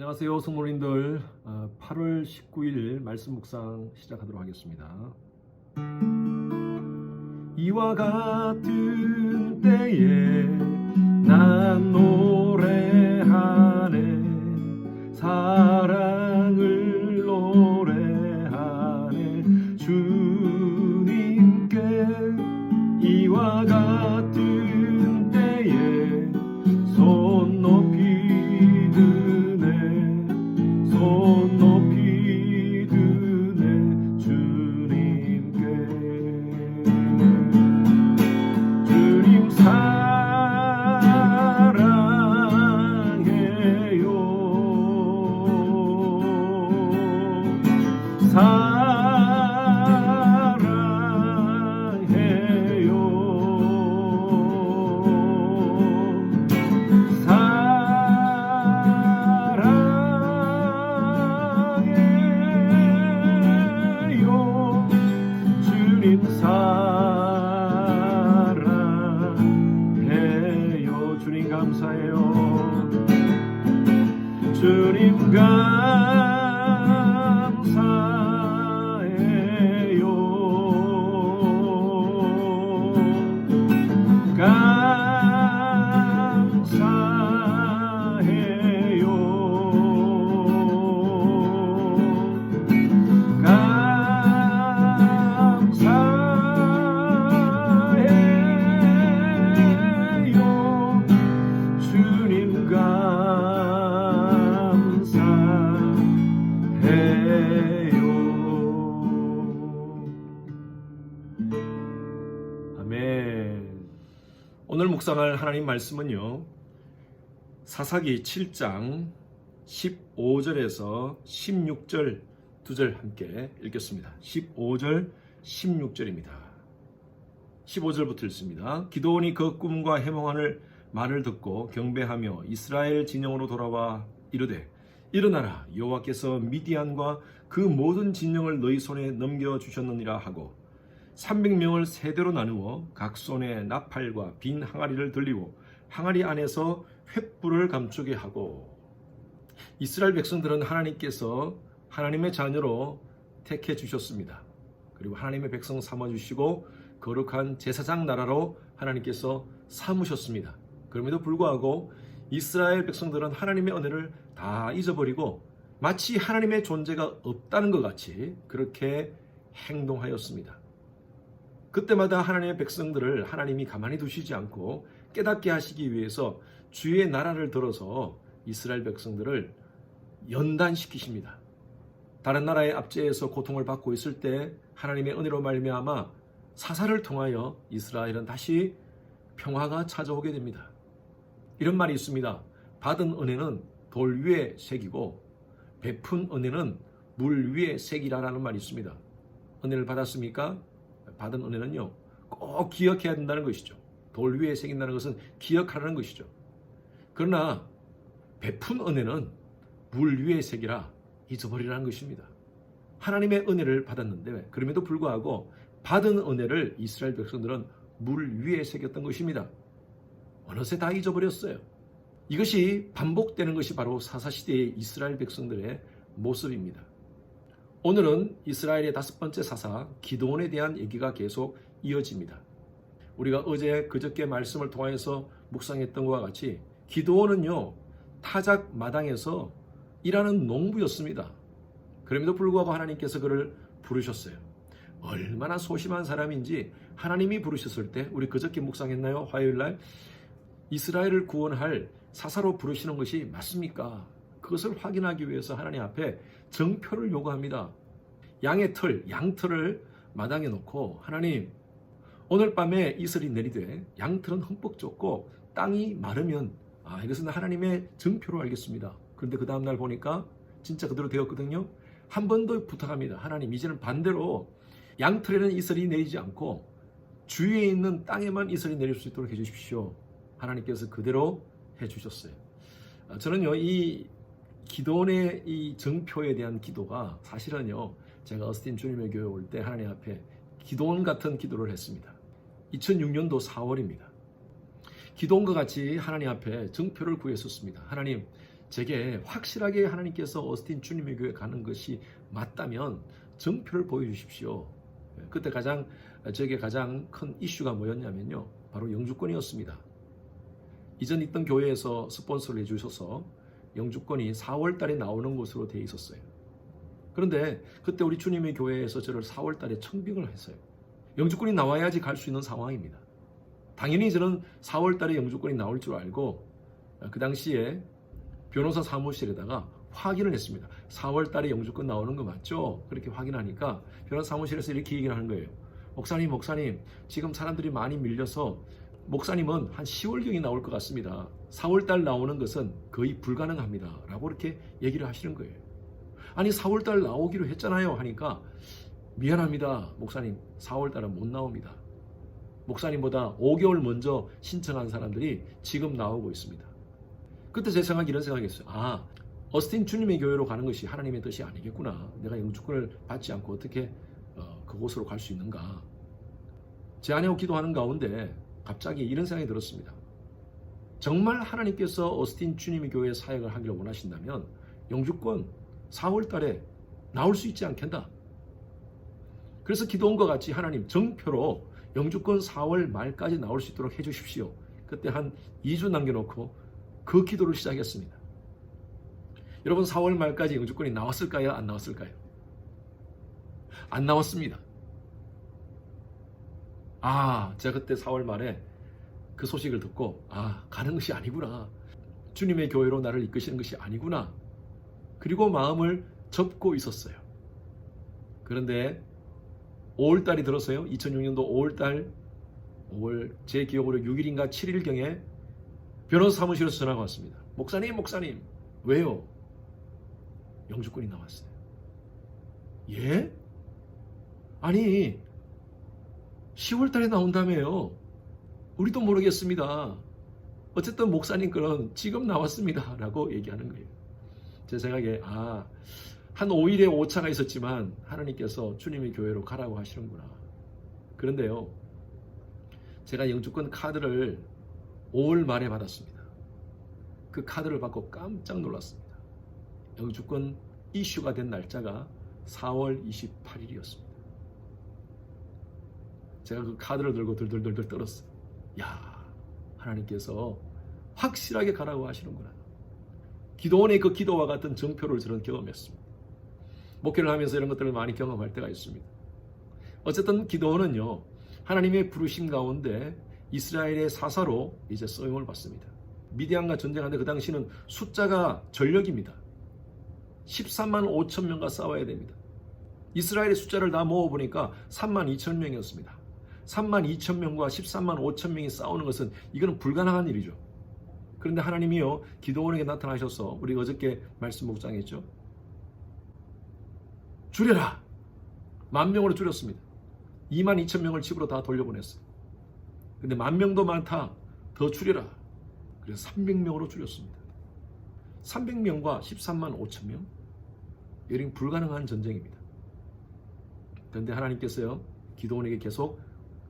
안녕하세요, 성모님들. 8월 19일 말씀 묵상 시작하도록 하겠습니다. 이와 같은 때에 난 노래하네, 사랑을 노래하네, 주님께. 이와 같은 때에 손 높이 손 높이 드네, 주님께. 주님 사랑해요. 사랑해요. 주님 감사해요. 주님 감사해요. 아멘. 오늘 묵상할 하나님 말씀은요, 사사기 7장 15절에서 16절 두 절 함께 읽겠습니다. 15절 16절입니다. 15절부터 읽습니다. 기드온이 그 꿈과 해몽하는 말을 듣고 경배하며 이스라엘 진영으로 돌아와 이르되, 일어나라, 여호와께서 미디안과 그 모든 진영을 너희 손에 넘겨주셨느니라 하고 300명을 세대로 나누어 각 손에 나팔과 빈 항아리를 들리고 항아리 안에서 횃불을 감추게 하고. 이스라엘 백성들은 하나님께서 하나님의 자녀로 택해 주셨습니다. 그리고 하나님의 백성 삼아주시고 거룩한 제사장 나라로 하나님께서 삼으셨습니다. 그럼에도 불구하고 이스라엘 백성들은 하나님의 은혜를 다 잊어버리고 마치 하나님의 존재가 없다는 것 같이 그렇게 행동하였습니다. 그때마다 하나님의 백성들을 하나님이 가만히 두시지 않고 깨닫게 하시기 위해서 주의 나라를 들어서 이스라엘 백성들을 연단시키십니다. 다른 나라의 압제에서 고통을 받고 있을 때 하나님의 은혜로 말미암아 사사를 통하여 이스라엘은 다시 평화가 찾아오게 됩니다. 이런 말이 있습니다. 받은 은혜는 돌 위에 새기고 베푼 은혜는 물 위에 새기라라는 말이 있습니다. 은혜를 받았습니까? 받은 은혜는요, 꼭 기억해야 된다는 것이죠. 돌 위에 새긴다는 것은 기억하라는 것이죠. 그러나 베푼 은혜는 물 위에 새기라, 잊어버리라는 것입니다. 하나님의 은혜를 받았는데 그럼에도 불구하고 받은 은혜를 이스라엘 백성들은 물 위에 새겼던 것입니다. 어느새 다 잊어버렸어요. 이것이 반복되는 것이 바로 사사시대의 이스라엘 백성들의 모습입니다. 오늘은 이스라엘의 5번째 사사 기드온에 대한 얘기가 계속 이어집니다. 우리가 어제 그저께 말씀을 통해서 묵상했던 것과 같이 기드온은요, 타작 마당에서 일하는 농부였습니다. 그럼에도 불구하고 하나님께서 그를 부르셨어요. 얼마나 소심한 사람인지 하나님이 부르셨을 때, 우리 그저께 묵상했나요? 화요일날 이스라엘을 구원할 사사로 부르시는 것이 맞습니까? 그것을 확인하기 위해서 하나님 앞에 정표를 요구합니다. 양털을 마당에 놓고, 하나님, 오늘 밤에 이슬이 내리되 양털은 흠뻑 젖고 땅이 마르면 이것은 하나님의 정표로 알겠습니다. 그런데 그 다음날 보니까 진짜 그대로 되었거든요. 한 번 더 부탁합니다. 하나님, 이제는 반대로 양털에는 이슬이 내리지 않고 주위에 있는 땅에만 이슬이 내릴 수 있도록 해주십시오. 하나님께서 그대로 해주셨어요. 저는요, 이 기도원의 이 정표에 대한 기도가 사실은요, 제가 어스틴 주님의 교회 올 때 하나님 앞에 기도원 같은 기도를 했습니다. 2006년도 4월입니다. 기도원과 같이 하나님 앞에 정표를 구했었습니다. 하나님, 제게 확실하게 하나님께서 어스틴 주님의 교회 가는 것이 맞다면 정표를 보여주십시오. 그때 제게 가장 큰 이슈가 뭐였냐면요, 바로 영주권이었습니다. 이전 있던 교회에서 스폰서를 해주셔서 영주권이 4월 달에 나오는 것으로 되어 있었어요. 그런데 그때 우리 주님의 교회에서 저를 4월 달에 청빙을 했어요. 영주권이 나와야지 갈 수 있는 상황입니다. 당연히 저는 4월 달에 영주권이 나올 줄 알고 그 당시에 변호사 사무실에다가 확인을 했습니다. 4월 달에 영주권 나오는 거 맞죠? 그렇게 확인하니까 변호사 사무실에서 이렇게 얘기를 하는 거예요. 목사님, 지금 사람들이 많이 밀려서 목사님은 한 10월경이 나올 것 같습니다. 4월 달 나오는 것은 거의 불가능합니다. 라고 이렇게 얘기를 하시는 거예요. 아니 4월 달 나오기로 했잖아요 하니까 미안합니다. 목사님 4월 달은 못 나옵니다. 목사님보다 5개월 먼저 신청한 사람들이 지금 나오고 있습니다. 그때 제 생각이 이런 생각이었어요. 어스틴 주님의 교회로 가는 것이 하나님의 뜻이 아니겠구나. 내가 영주권을 받지 않고 어떻게 그곳으로 갈 수 있는가. 제 아내와 기도하는 가운데 갑자기 이런 생각이 들었습니다. 정말 하나님께서 어스틴 주님의 교회 사역을 하기를 원하신다면 영주권 4월 달에 나올 수 있지 않겠나. 그래서 기도원과 같이 하나님 정표로 영주권 4월 말까지 나올 수 있도록 해주십시오. 그때 한 2주 남겨놓고 그 기도를 시작했습니다. 여러분 4월 말까지 영주권이 나왔을까요? 안 나왔을까요? 안 나왔습니다. 제가 그때 4월 말에 그 소식을 듣고 가는 것이 아니구나. 주님의 교회로 나를 이끄시는 것이 아니구나. 그리고 마음을 접고 있었어요. 그런데 5월달이 들어서요. 2006년도 5월 제 기억으로 6일인가 7일경에 변호사 사무실에서 전화가 왔습니다. 목사님 왜요? 영주권이 나왔어요. 예? 아니 10월달에 나온다며요. 우리도 모르겠습니다. 어쨌든 목사님 거는 지금 나왔습니다. 라고 얘기하는 거예요. 제 생각에 한 5일의 오차가 있었지만 하나님께서 주님의 교회로 가라고 하시는구나. 그런데요, 제가 영주권 카드를 5월 말에 받았습니다. 그 카드를 받고 깜짝 놀랐습니다. 영주권 이슈가 된 날짜가 4월 28일이었습니다. 제가 그 카드를 들고 들들들들 떨었어요. 하나님께서 확실하게 가라고 하시는구나. 기도원의 그 기도와 같은 정표를 저는 경험했습니다. 목회를 하면서 이런 것들을 많이 경험할 때가 있습니다. 어쨌든 기도원은요, 하나님의 부르심 가운데 이스라엘의 사사로 이제 쓰임을 받습니다. 미디안과 전쟁하는데 그 당시는 숫자가 전력입니다. 13만 5천 명과 싸워야 됩니다. 이스라엘의 숫자를 다 모아보니까 3만 2천 명이었습니다. 3만 2천 명과 13만 5천 명이 싸우는 것은 이거는 불가능한 일이죠. 그런데 하나님이요, 기도원에게 나타나셔서 우리가 어저께 말씀 묵상했죠. 줄여라. 10,000명으로 줄였습니다. 2만 2천 명을 집으로 다 돌려보냈어요. 근데 10,000명도 많다. 더 줄여라. 그래서 300명으로 줄였습니다. 300명과 13만 5천 명? 이런 불가능한 전쟁입니다. 그런데 하나님께서요, 기도원에게 계속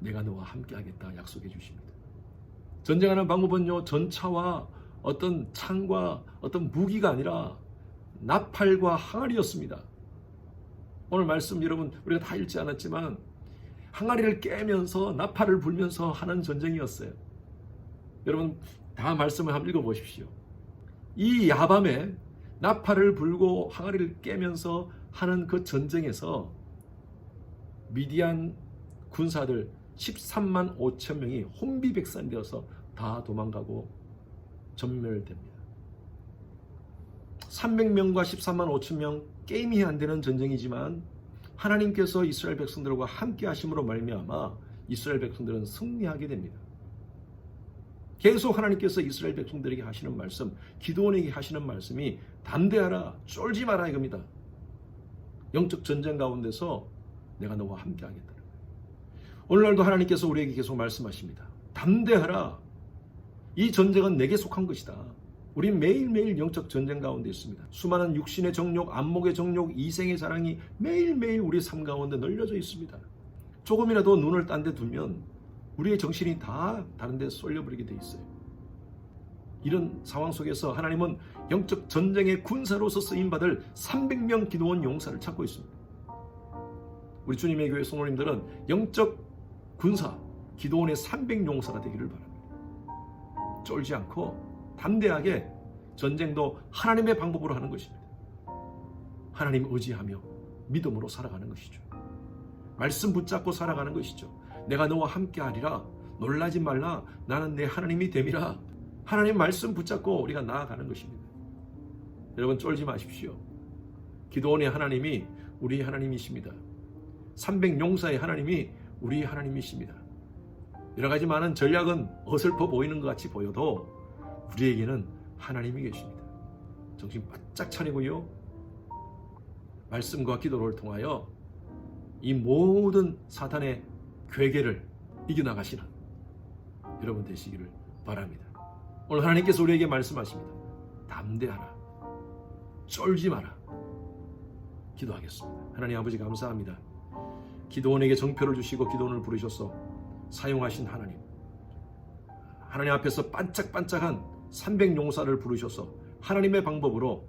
내가 너와 함께 하겠다 약속해 주십니다. 전쟁하는 방법은요, 전차와 어떤 창과 어떤 무기가 아니라 나팔과 항아리였습니다. 오늘 말씀 여러분 우리가 다 읽지 않았지만 항아리를 깨면서 나팔을 불면서 하는 전쟁이었어요. 여러분 다 말씀을 한번 읽어보십시오. 이 야밤에 나팔을 불고 항아리를 깨면서 하는 그 전쟁에서 미디안 군사들 13만 5천 명이 혼비백산되어서 다 도망가고 전멸됩니다. 300명과 13만 5천 명 게임이 안 되는 전쟁이지만 하나님께서 이스라엘 백성들과 함께 하심으로 말미암아 이스라엘 백성들은 승리하게 됩니다. 계속 하나님께서 이스라엘 백성들에게 하시는 말씀, 기도원에게 하시는 말씀이 담대하라, 쫄지 마라 이겁니다. 영적 전쟁 가운데서 내가 너와 함께 하겠다. 오늘날도 하나님께서 우리에게 계속 말씀하십니다. 담대하라. 이 전쟁은 내게 속한 것이다. 우린 매일매일 영적 전쟁 가운데 있습니다. 수많은 육신의 정욕, 안목의 정욕, 이생의 자랑이 매일매일 우리 삶 가운데 널려져 있습니다. 조금이라도 눈을 딴 데 두면 우리의 정신이 다 다른 데 쏠려버리게 돼 있어요. 이런 상황 속에서 하나님은 영적 전쟁의 군사로서 쓰임받을 300명 기도원 용사를 찾고 있습니다. 우리 주님의 교회 성도님들은 영적 군사 기도원의 300용사가 되기를 바랍니다. 쫄지 않고 담대하게 전쟁도 하나님의 방법으로 하는 것입니다. 하나님 의지하며 믿음으로 살아가는 것이죠. 말씀 붙잡고 살아가는 것이죠. 내가 너와 함께하리라. 놀라지 말라. 나는 내 하나님이 됨이라. 하나님 말씀 붙잡고 우리가 나아가는 것입니다. 여러분 쫄지 마십시오. 기도원의 하나님이 우리 하나님이십니다. 300용사의 하나님이 우리 하나님이십니다. 여러 가지 많은 전략은 어설퍼 보이는 것 같이 보여도 우리에게는 하나님이 계십니다. 정신 바짝 차리고요. 말씀과 기도를 통하여 이 모든 사탄의 괴계를 이겨나가시는 여러분 되시기를 바랍니다. 오늘 하나님께서 우리에게 말씀하십니다. 담대하라. 쫄지 마라. 기도하겠습니다. 하나님 아버지 감사합니다. 기도원에게 정표를 주시고 기도원을 부르셔서 사용하신 하나님. 하나님 앞에서 반짝반짝한 300용사를 부르셔서 하나님의 방법으로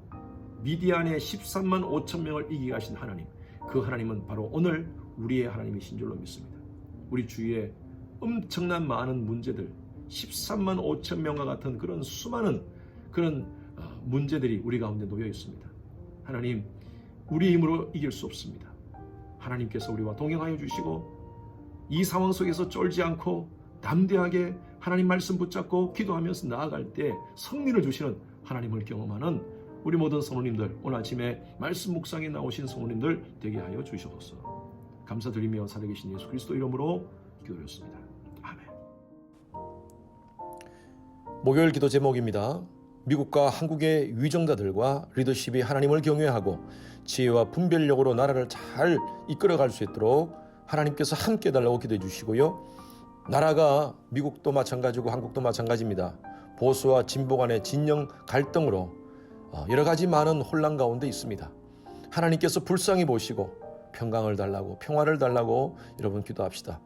미디안의 13만 5천 명을 이기게 하신 하나님. 그 하나님은 바로 오늘 우리의 하나님이신 줄로 믿습니다. 우리 주위에 엄청난 많은 문제들 13만 5천 명과 같은 그런 수많은 그런 문제들이 우리 가운데 놓여 있습니다. 하나님 우리 힘으로 이길 수 없습니다. 하나님께서 우리와 동행하여 주시고 이 상황 속에서 쫄지 않고 담대하게 하나님 말씀 붙잡고 기도하면서 나아갈 때 승리를 주시는 하나님을 경험하는 우리 모든 성도님들, 오늘 아침에 말씀 묵상에 나오신 성도님들 되게 하여 주시옵소서. 감사드리며 살아계신 예수 그리스도 이름으로 기도드렸습니다. 아멘. 목요일 기도 제목입니다. 미국과 한국의 위정자들과 리더십이 하나님을 경외하고 지혜와 분별력으로 나라를 잘 이끌어갈 수 있도록 하나님께서 함께 해달라고 기도해 주시고요. 나라가 미국도 마찬가지고 한국도 마찬가지입니다. 보수와 진보 간의 진영 갈등으로 여러 가지 많은 혼란 가운데 있습니다. 하나님께서 불쌍히 보시고 평강을 달라고 평화를 달라고 여러분 기도합시다.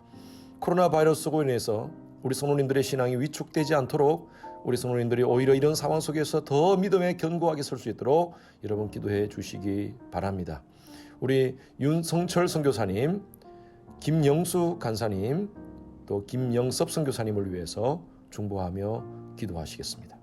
코로나 바이러스로 인해서 우리 성도님들의 신앙이 위축되지 않도록 우리 성도님들이 오히려 이런 상황 속에서 더 믿음에 견고하게 설 수 있도록 여러분 기도해 주시기 바랍니다. 우리 윤성철 선교사님, 김영수 간사님, 또 김영섭 선교사님을 위해서 중보하며 기도하시겠습니다.